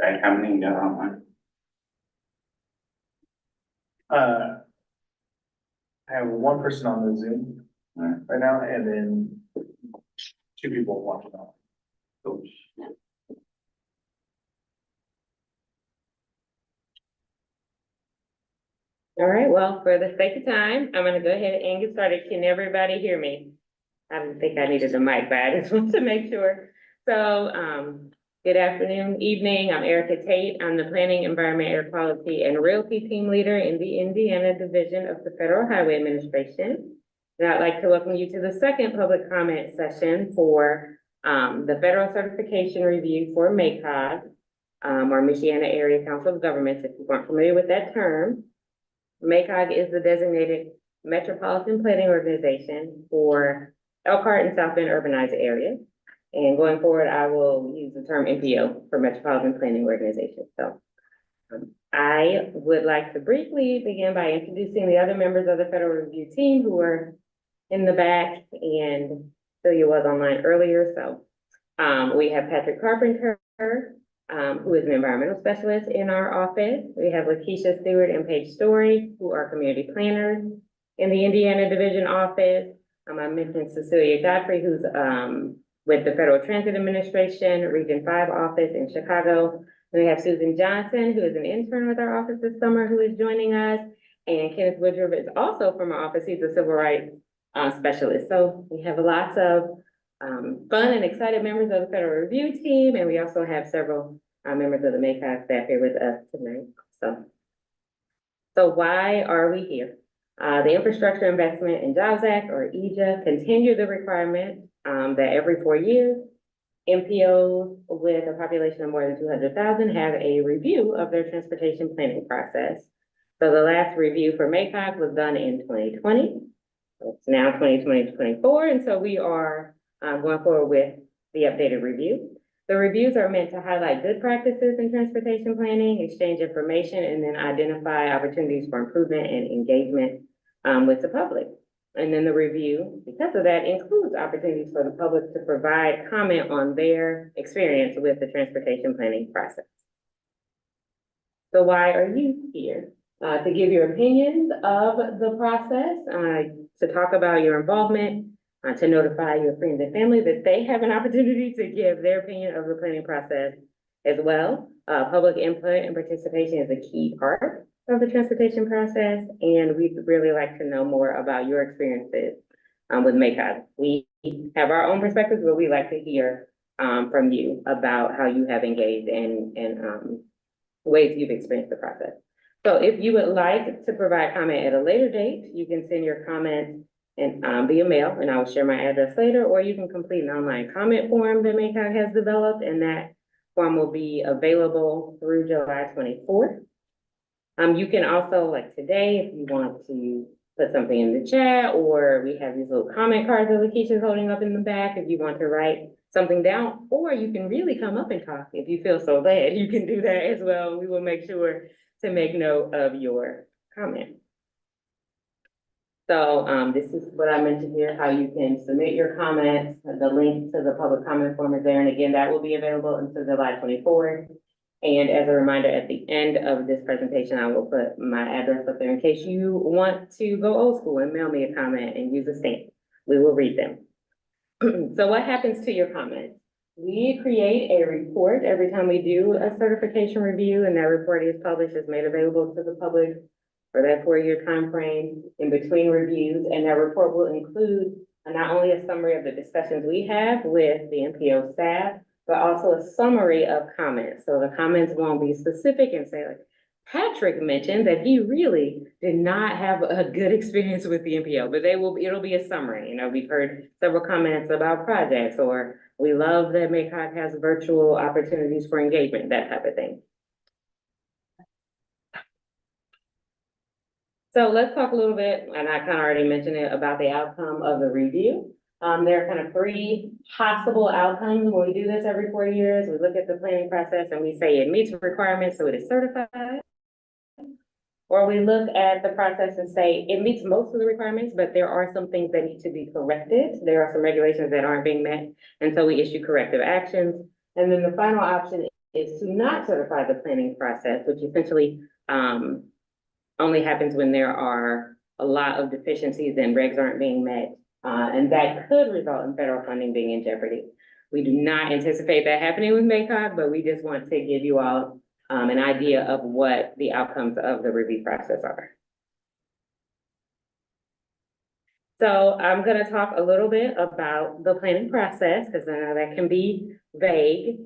Like how many you got online? I have one person on the Zoom Alright. right now, and then two people watching on. Oops. All right, well, for the sake of time, I'm gonna go ahead and get started. Can everybody hear me? I didn't think I needed a mic, but I just want to make sure. So, good afternoon, evening. I'm Erica Tate. I'm the Planning, Environment, Air Quality, and Realty Team Leader in the Indiana Division of the Federal Highway Administration. And I'd like to welcome you to the second public comment session for the Federal Certification Review for MACOG, or Michiana Area Council of Governments, if you aren't familiar with that term. MACOG is the designated metropolitan planning organization for Elkhart and South Bend urbanized areas. And going forward, I will use the term MPO for Metropolitan Planning Organization. So I would like to briefly begin by introducing the other members of the Federal Review team who are in the back, and Celia was online earlier. So we have Patrick Carpenter, who is an environmental specialist in our office. We have Lakeisha Stewart and Paige Story, who are community planners in the Indiana Division office. I mentioned Cecilia Godfrey, who's with the Federal Transit Administration, Region 5 office in Chicago. And we have Susan Johnson, who is an intern with our office this summer, who is joining us. And Kenneth Woodruff is also from our office. He's a civil rights specialist. So we have lots of fun and excited members of the Federal Review team, and we also have several members of the MACOG staff here with us tonight. So why are we here? The Infrastructure Investment and Jobs Act, or EJA, continue the requirement that every 4 years, MPOs with a population of more than 200,000 have a review of their transportation planning process. So the last review for MACOG was done in 2020. It's now 2024, and so we are going forward with the updated review. The reviews are meant to highlight good practices in transportation planning, exchange information, and then identify opportunities for improvement and engagement with the public. And then the review, because of that, includes opportunities for the public to provide comment on their experience with the transportation planning process. So why are you here? To give your opinions of the process, to talk about your involvement, to notify your friends and family that they have an opportunity to give their opinion of the planning process as well. Public input and participation is a key part of the transportation process, and we'd really like to know more about your experiences with MACOG. We have our own perspectives, but we like to hear from you about how you have engaged and ways you've experienced the process. So if you would like to provide comment at a later date, you can send your comments and via mail, and I will share my address later, or you can complete an online comment form that MACOG has developed, and that form will be available through July 24th. You can also, like today, if you want to put something in the chat, or we have these little comment cards that Lakeisha's holding up in the back, if you want to write something down, or you can really come up and talk if you feel so bad. You can do that as well. We will make sure to make note of your comment. So this is what I mentioned here, how you can submit your comments. The link to the public comment form is there. And again, that will be available until July 24th. And as a reminder, at the end of this presentation, I will put my address up there in case you want to go old school and mail me a comment and use a stamp. We will read them. So what happens to your comments? We create a report every time we do a certification review, and that report is published, is made available to the public for that 4-year time frame in between reviews. And that report will include not only a summary of the discussions we have with the MPO staff, but also a summary of comments. So the comments won't be specific and say, like, Patrick mentioned that he really did not have a good experience with the MPO, but it'll be a summary. You know, we've heard several comments about projects, or we love that MACOG has virtual opportunities for engagement, that type of thing. So let's talk a little bit, and I kind of already mentioned it, about the outcome of the review. There are kind of 3 possible outcomes when we do this every 4 years. We look at the planning process and we say it meets requirements, so it is certified. Or we look at the process and say it meets most of the requirements, but there are some things that need to be corrected. There are some regulations that aren't being met, and so we issue corrective actions. And then the final option is to not certify the planning process, which essentially, only happens when there are a lot of deficiencies and regs aren't being met. And that could result in federal funding being in jeopardy. We do not anticipate that happening with MACOG, but we just want to give you all an idea of what the outcomes of the review process are. So I'm gonna talk a little bit about the planning process, because I know that can be vague.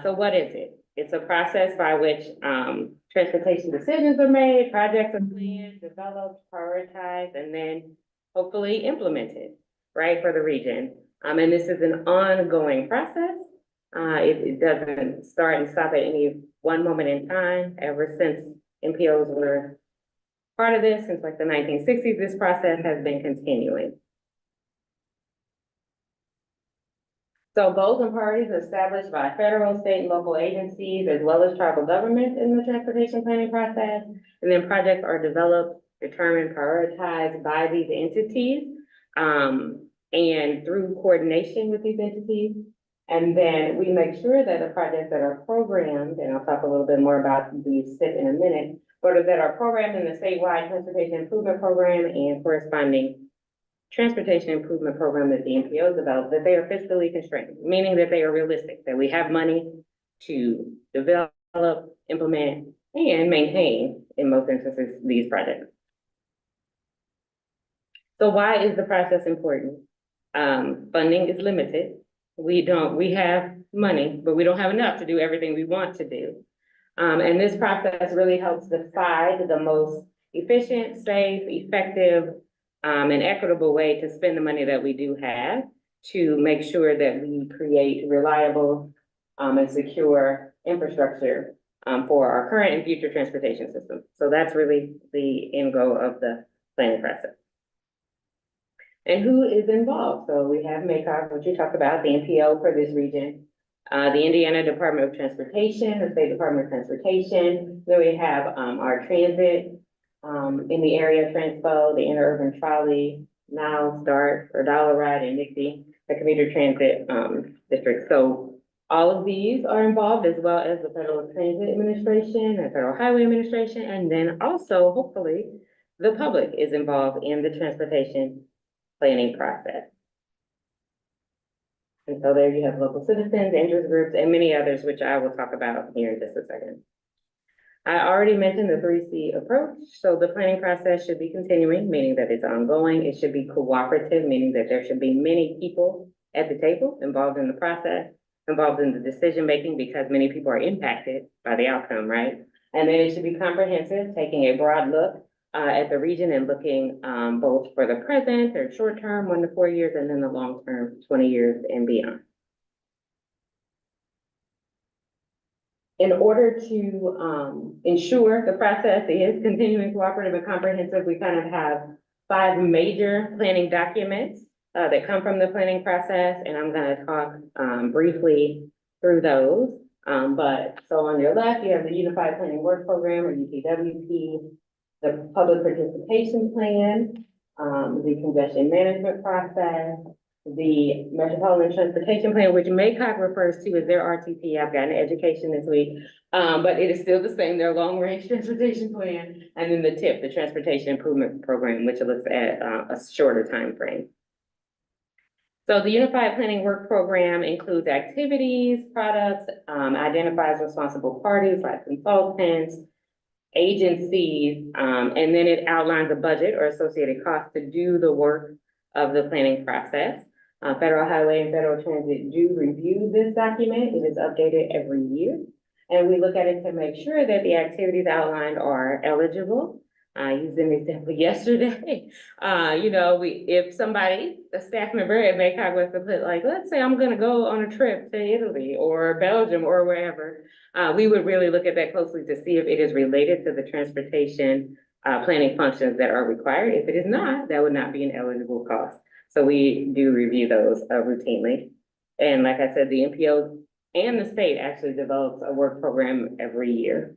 So what is it? It's a process by which transportation decisions are made, projects are planned, developed, prioritized, and then hopefully implemented, right, for the region. And this is an ongoing process. It doesn't start and stop at any one moment in time. Ever since MPOs were part of this, since like the 1960s, this process has been continuing. So goals and priorities are established by federal, state, and local agencies, as well as tribal governments in the transportation planning process. And then projects are developed, determined, prioritized by these entities, and through coordination with these entities. And then we make sure that the projects that are programmed, and I'll talk a little bit more about the SIP in a minute, but that are programmed in the statewide transportation improvement program and corresponding transportation improvement program that the MPO developed, that they are fiscally constrained, meaning that they are realistic, that we have money to develop, implement, and maintain, in most instances, these projects. So why is the process important? Funding is limited. We have money, but we don't have enough to do everything we want to do. And this process really helps decide the most efficient, safe, effective, and equitable way to spend the money that we do have to make sure that we create reliable, and secure infrastructure, for our current and future transportation system. So that's really the end goal of the planning process. And who is involved? So we have MACOG, which you talked about, the MPO for this region, the Indiana Department of Transportation, the State Department of Transportation. Then we have our transit in the area, Transpo, the Interurban Trolley, Now, START, or Dollar Ride, and Nixie, the commuter transit district. So all of these are involved, as well as the Federal Transit Administration, the Federal Highway Administration, and then also, hopefully, the public is involved in the transportation planning process. And so there you have local citizens, interest groups, and many others, which I will talk about here in just a second. I already mentioned the 3C approach. So the planning process should be continuing, meaning that it's ongoing. It should be cooperative, meaning that there should be many people at the table involved in the process, involved in the decision-making, because many people are impacted by the outcome, right? And then it should be comprehensive, taking a broad look at the region and looking both for the present or short term, 1 to 4 years, and then the long term, 20 years and beyond. In order to ensure the process is continuing, cooperative, and comprehensive, we kind of have 5 major planning documents that come from the planning process, and I'm going to talk briefly through those. But so on your left, you have the Unified Planning Work Program, or UPWP, the Public Participation Plan, the Congestion Management Process, the Metropolitan Transportation Plan, which MACOG refers to as their RTP. I've gotten education this week, but it is still the same, their Long Range Transportation Plan, and then the TIP, the Transportation Improvement Program, which looks at a shorter time frame. So the Unified Planning Work Program includes activities, products, identifies responsible parties like consultants, agencies, and then it outlines a budget or associated costs to do the work of the planning process. Federal Highway and Federal Transit do review this document. It is updated every year. And we look at it to make sure that the activities outlined are eligible. I used an example yesterday. If somebody, a staff member at MACOG was to put, like, let's say I'm gonna go on a trip to Italy or Belgium or wherever, we would really look at that closely to see if it is related to the transportation planning functions that are required. If it is not, that would not be an eligible cost. So we do review those routinely. And like I said, the MPO and the state actually develops a work program every year,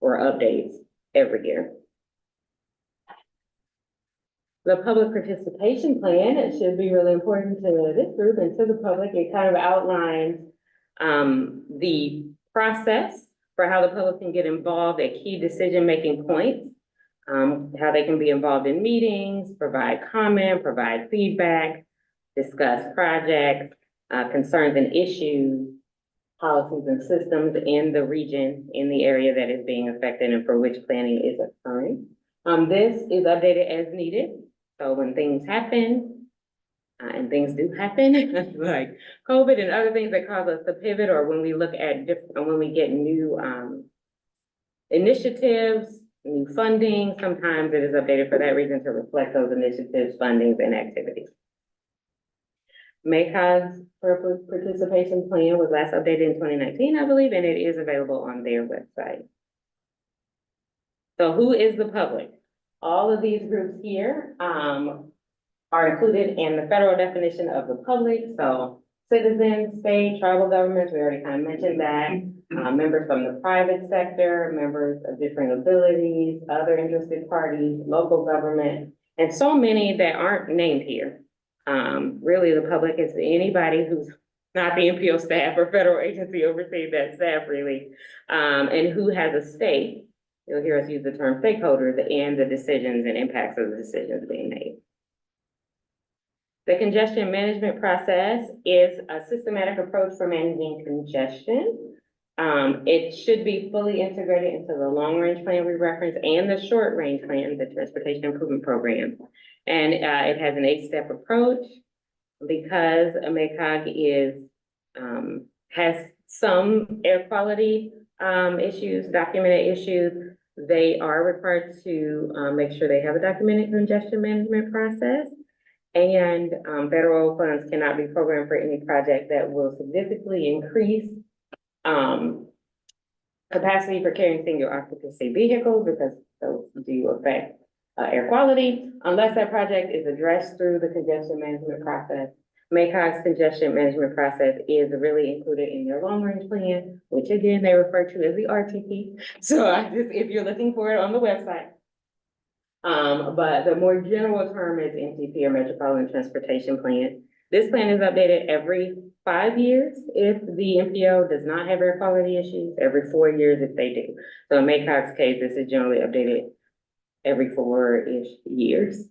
or updates every year. The public participation plan, it should be really important to this group and to the public. It kind of outlines the process for how the public can get involved at key decision-making points, how they can be involved in meetings, provide comment, provide feedback, discuss projects, concerns and issues, policies and systems in the region, in the area that is being affected and for which planning is occurring. This is updated as needed. So when things happen, and things do happen, like COVID and other things that cause us to pivot, or when we look at when we get new initiatives, new funding, sometimes it is updated for that reason to reflect those initiatives, fundings, and activities. MACOG's participation plan was last updated in 2019, I believe, and it is available on their website. So who is the public? All of these groups here are included in the federal definition of the public. So citizens, state, tribal governments, we already kind of mentioned that. Members from the private sector, members of different abilities, other interested parties, local government, and so many that aren't named here. Really the public is anybody who's not the MPO staff or federal agency overseeing that staff really, and who has a stake. You'll hear us use the term stakeholders and the decisions and impacts of the decisions being made. The congestion management process is a systematic approach for managing congestion. It should be fully integrated into the long-range plan we referenced and the short-range plan, the Transportation Improvement Program. And it has an 8-step approach because a MACOG is, has some air quality issues, documented issues. They are required to make sure they have a documented congestion management process. And federal funds cannot be programmed for any project that will significantly increase capacity for carrying single occupancy vehicles, because those do affect air quality, unless that project is addressed through the congestion management process. MACOG's congestion management process is really included in their long-range plan, which again, they refer to as the RTP. So if you're looking for it on the website. But the more general term is MTP, or Metropolitan Transportation Plan. This plan is updated every 5 years if the MPO does not have air quality issues, every 4 years if they do. So in MACOG's case, this is generally updated every 4-ish years.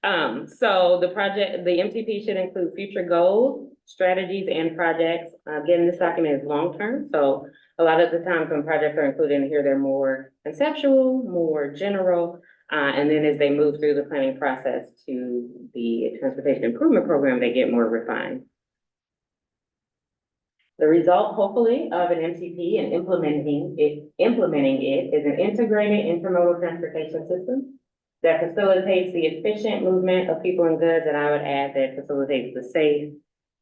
So the MTP should include future goals, strategies, and projects. Again, this document is long-term, so a lot of the times when projects are included in here, they're more conceptual, more general, and then as they move through the planning process to the Transportation Improvement Program, they get more refined. The result, hopefully, of an MTP and implementing it is an integrated intermodal transportation system that facilitates the efficient movement of people and goods, and I would add that facilitates the safe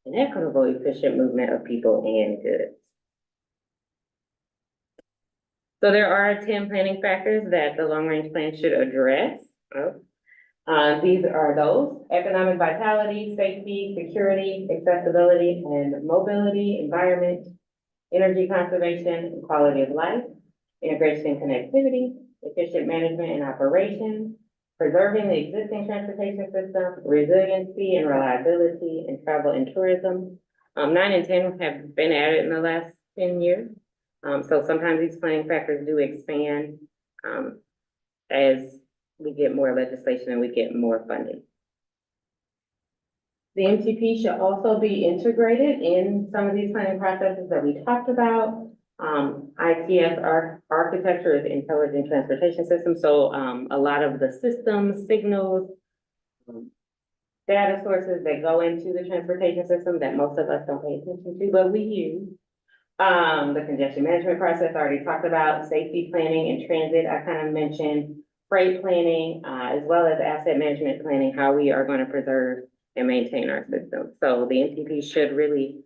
and equitable, efficient movement of people and goods. So there are 10 planning factors that the long-range plan should address. These are those: economic vitality, safety, security, accessibility, and mobility, environment, energy conservation, and quality of life, integration and connectivity, efficient management and operation, preserving the existing transportation system, resiliency and reliability, and travel and tourism. 9 and 10 have been added in the last 10 years. So sometimes these planning factors do expand as we get more legislation and we get more funding. The MTP should also be integrated in some of these planning processes that we talked about. ITS, our architecture is intelligent transportation system. So a lot of the systems, signals, data sources that go into the transportation system that most of us don't pay attention to, but we use. The congestion management process I already talked about, safety planning and transit, I kind of mentioned, freight planning, as well as asset management planning, how we are going to preserve and maintain our system. So the MTP should really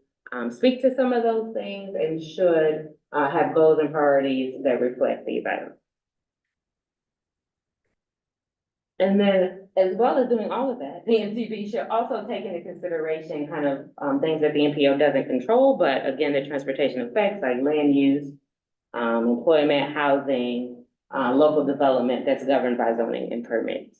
speak to some of those things and should have goals and priorities that reflect these items. And then, as well as doing all of that, the MTP should also take into consideration kind of things that the MPO doesn't control, but again, the transportation effects like land use, employment, housing, local development that's governed by zoning and permits.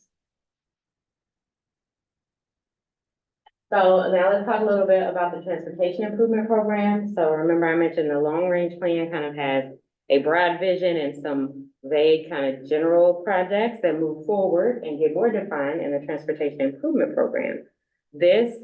So now let's talk a little bit about the transportation improvement program. So remember I mentioned the long range plan kind of has a broad vision and some vague kind of general projects that move forward and get more defined in the transportation improvement program. This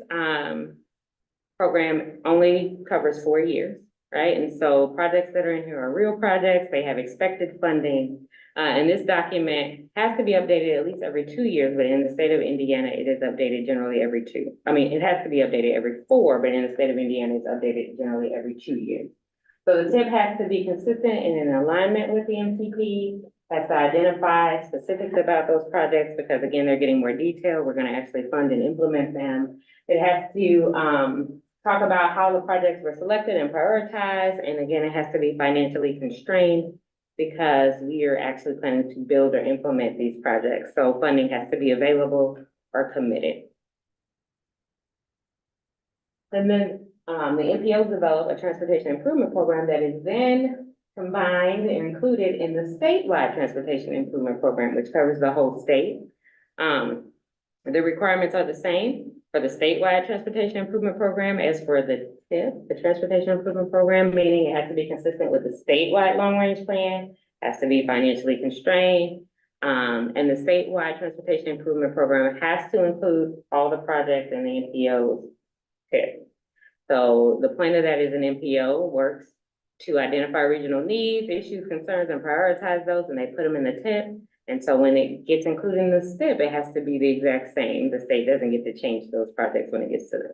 program only covers 4 years, right? And so projects that are in here are real projects, they have expected funding. And this document has to be updated at least every 2 years, but in the state of Indiana, it is updated generally every 2. I mean, it has to be updated every 4, but in the state of Indiana, it's updated generally every 2 years. So the tip has to be consistent and in alignment with the MTP, has to identify specifics about those projects, because again, they're getting more detailed. We're gonna actually fund and implement them. It has to talk about how the projects were selected and prioritized, and again, it has to be financially constrained because we are actually planning to build or implement these projects. So funding has to be available or committed. And then the NPOs develop a transportation improvement program that is then combined and included in the statewide transportation improvement program, which covers the whole state. The requirements are the same for the statewide transportation improvement program as for the TIP, the transportation improvement program, meaning it has to be consistent with the statewide long range plan, has to be financially constrained. And the statewide transportation improvement program has to include all the projects in the NPO's TIP. So the plan of that is an NPO works to identify regional needs, issues, concerns, and prioritize those, and they put them in the TIP. And so when it gets included in the STIP, it has to be the exact same. The state doesn't get to change those projects when it gets to them.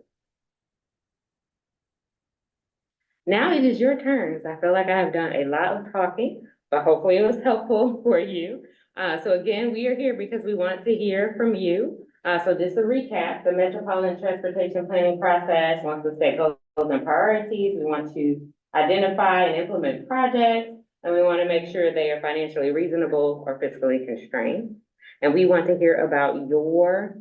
Now it is your turn. I feel like I have done a lot of talking, but hopefully it was helpful for you. So again, we are here because we want to hear from you. So just to recap, the Metropolitan Transportation Planning process wants to set goals and priorities. We want to identify and implement projects, and we want to make sure they are financially reasonable or fiscally constrained. And we want to hear about your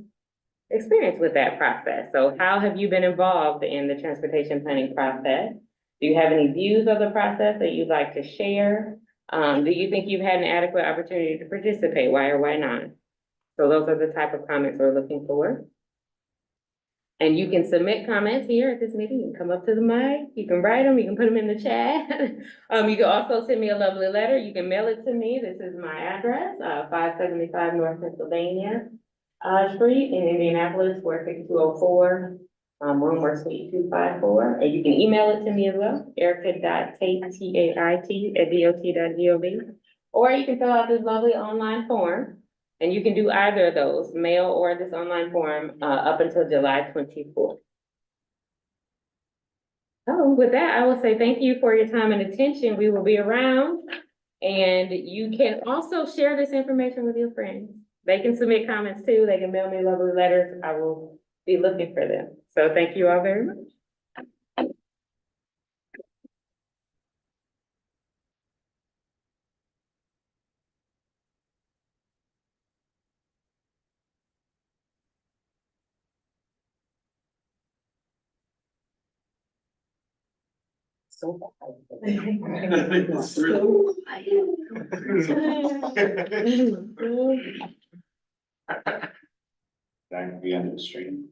experience with that process. So how have you been involved in the transportation planning process? Do you have any views of the process that you'd like to share? Do you think you've had an adequate opportunity to participate? Why or why not? So those are the type of comments we're looking for. And you can submit comments here at this meeting. You can come up to the mic, you can write them, you can put them in the chat. You can also send me a lovely letter. You can mail it to me. This is my address, 575 North Pennsylvania Street in Indianapolis, 46204, Roomworth Suite 254. And you can email it to me as well, erica.tait@dot.gov. Or you can fill out this lovely online form. And you can do either of those, mail or this online form, up until July 24th. So with that, I will say thank you for your time and attention. We will be around, and you can also share this information with your friends. They can submit comments too. They can mail me lovely letters. I will be looking for them. So thank you all very much. So Back to the end of the stream.